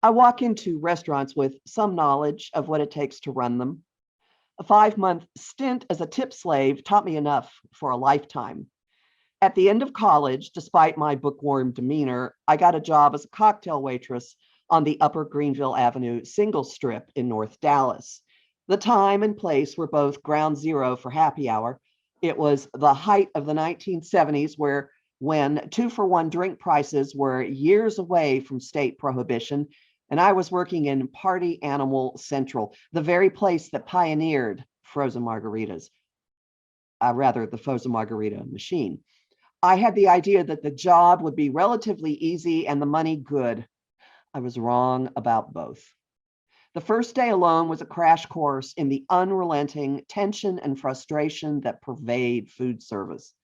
I walk into restaurants with some knowledge of what it takes to run them. A 5-month stint as a tip slave taught me enough for a lifetime. At the end of college, despite my bookworm demeanor, I got a job as a cocktail waitress on the Upper Greenville Avenue single strip in North Dallas. The time and place were both ground zero for happy hour. It was the height of the 1970s, when 2-for-1 drink prices were years away from state prohibition, and I was working in Party Animal Central, the very place that pioneered frozen margaritas, rather the frozen margarita machine. I had the idea that the job would be relatively easy and the money good. I was wrong about both. The first day alone was a crash course in the unrelenting tension and frustration that pervade food service.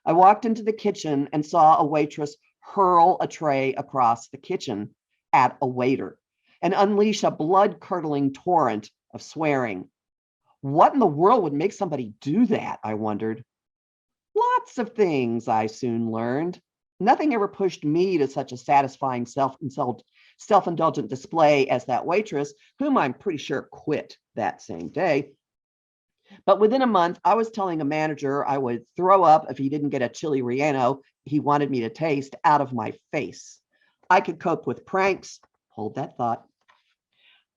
I walked into the kitchen and saw a waitress hurl a tray across the kitchen at a waiter and unleash a blood-curdling torrent of swearing. What in the world would make somebody do that, I wondered. Lots of things, I soon learned. Nothing ever pushed me to such a satisfying self-indulgent display as that waitress, whom I'm pretty sure quit that same day. But within a month, I was telling a manager I would throw up if he didn't get a chili relleno he wanted me to taste out of my face. I could cope with pranks. Hold that thought.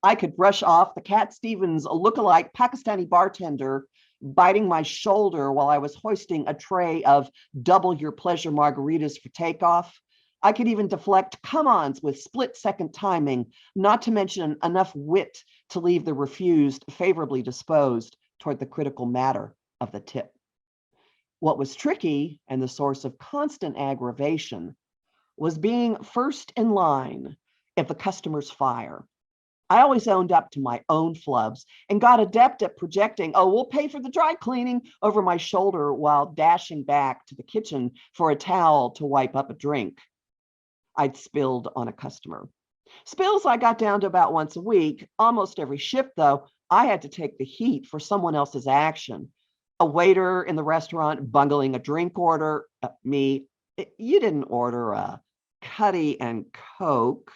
I could brush off the Cat Stevens look-alike Pakistani bartender biting my shoulder while I was hoisting a tray of double your pleasure margaritas for takeoff. I could even deflect come-ons with split-second timing, not to mention enough wit to leave the refused favorably disposed toward the critical matter of the tip. What was tricky and the source of constant aggravation was being first in line if the customers fire. I always owned up to my own flubs and got adept at projecting, oh, we'll pay for the dry cleaning over my shoulder while dashing back to the kitchen for a towel to wipe up a drink I'd spilled on a customer. Spills I got down to about once a week. Almost every shift, though, I had to take the heat for someone else's action. A waiter in the restaurant bungling a drink order, me, you didn't order a Cuddy and Coke.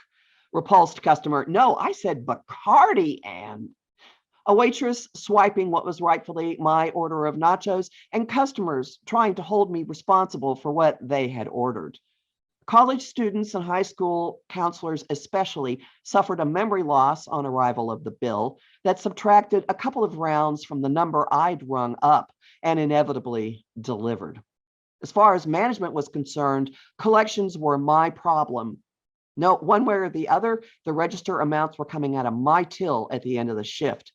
Repulsed customer, no, I said Bacardi. And a waitress swiping what was rightfully my order of nachos, and customers trying to hold me responsible for what they had ordered. College students and high school counselors especially suffered a memory loss on arrival of the bill that subtracted a couple of rounds from the number I'd rung up and inevitably delivered. As far as management was concerned, collections were my problem. No, one way or the other, the register amounts were coming out of my till at the end of the shift.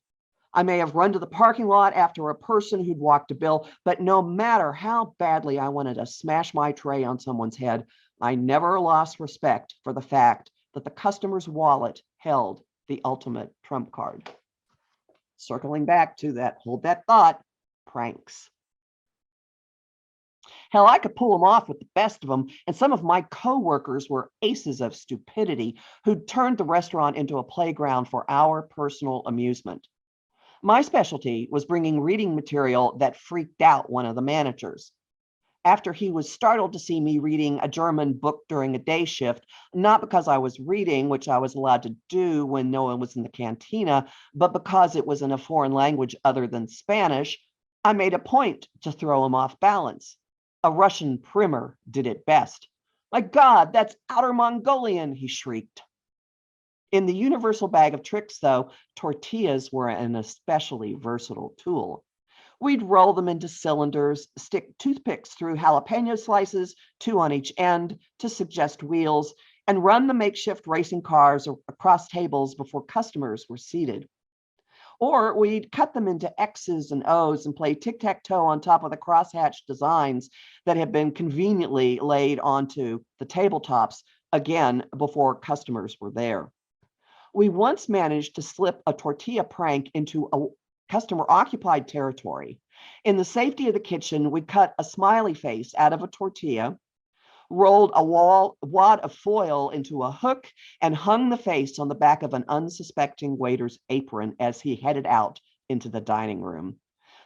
I may have run to the parking lot after a person who'd walked a bill, but no matter how badly I wanted to smash my tray on someone's head, I never lost respect for the fact that the customer's wallet held the ultimate trump card. Circling back to that, hold that thought, pranks. Hell, I could pull them off with the best of them, and some of my coworkers were aces of stupidity who'd turned the restaurant into a playground for our personal amusement. My specialty was bringing reading material that freaked out one of the managers. After he was startled to see me reading a German book during a day shift, not because I was reading, which I was allowed to do when no one was in the cantina, but because it was in a foreign language other than Spanish, I made a point to throw him off balance. A Russian primer did it best. My God, that's Outer Mongolian, he shrieked. In the universal bag of tricks, though, tortillas were an especially versatile tool. We'd roll them into cylinders, stick toothpicks through jalapeno slices, 2 on each end, to suggest wheels, and run the makeshift racing cars across tables before customers were seated. Or we'd cut them into X's and O's and play tic-tac-toe on top of the crosshatched designs that had been conveniently laid onto the tabletops, again, before customers were there. We once managed to slip a tortilla prank into a customer-occupied territory. In the safety of the kitchen, we cut a smiley face out of a tortilla, rolled a wad of foil into a hook, and hung the face on the back of an unsuspecting waiter's apron as he headed out into the dining room.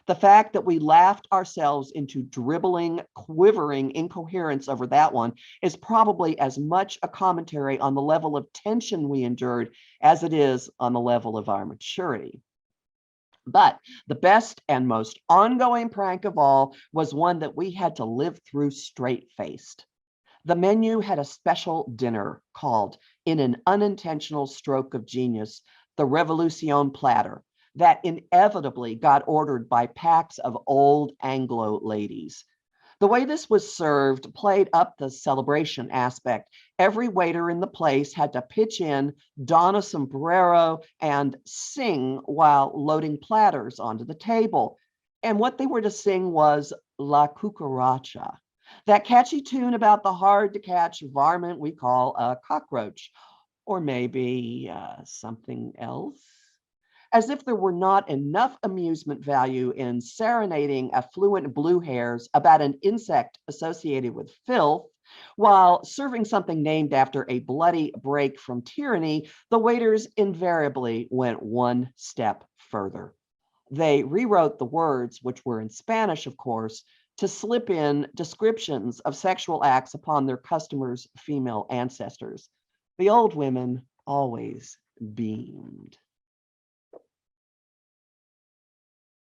The fact that we laughed ourselves into dribbling, quivering incoherence over that one is probably as much a commentary on the level of tension we endured as it is on the level of our maturity. But the best and most ongoing prank of all was one that we had to live through straight-faced. The menu had a special dinner called, in an unintentional stroke of genius, the Revolution platter, that inevitably got ordered by packs of old Anglo ladies. The way this was served played up the celebration aspect. Every waiter in the place had to pitch in, don a sombrero, and sing while loading platters onto the table. And what they were to sing was La Cucaracha, that catchy tune about the hard-to-catch varmint we call a cockroach, or maybe something else. As if there were not enough amusement value in serenading affluent blue hairs about an insect associated with filth, while serving something named after a bloody break from tyranny, the waiters invariably went one step further. They rewrote the words, which were in Spanish, of course, to slip in descriptions of sexual acts upon their customers' female ancestors. The old women always beamed.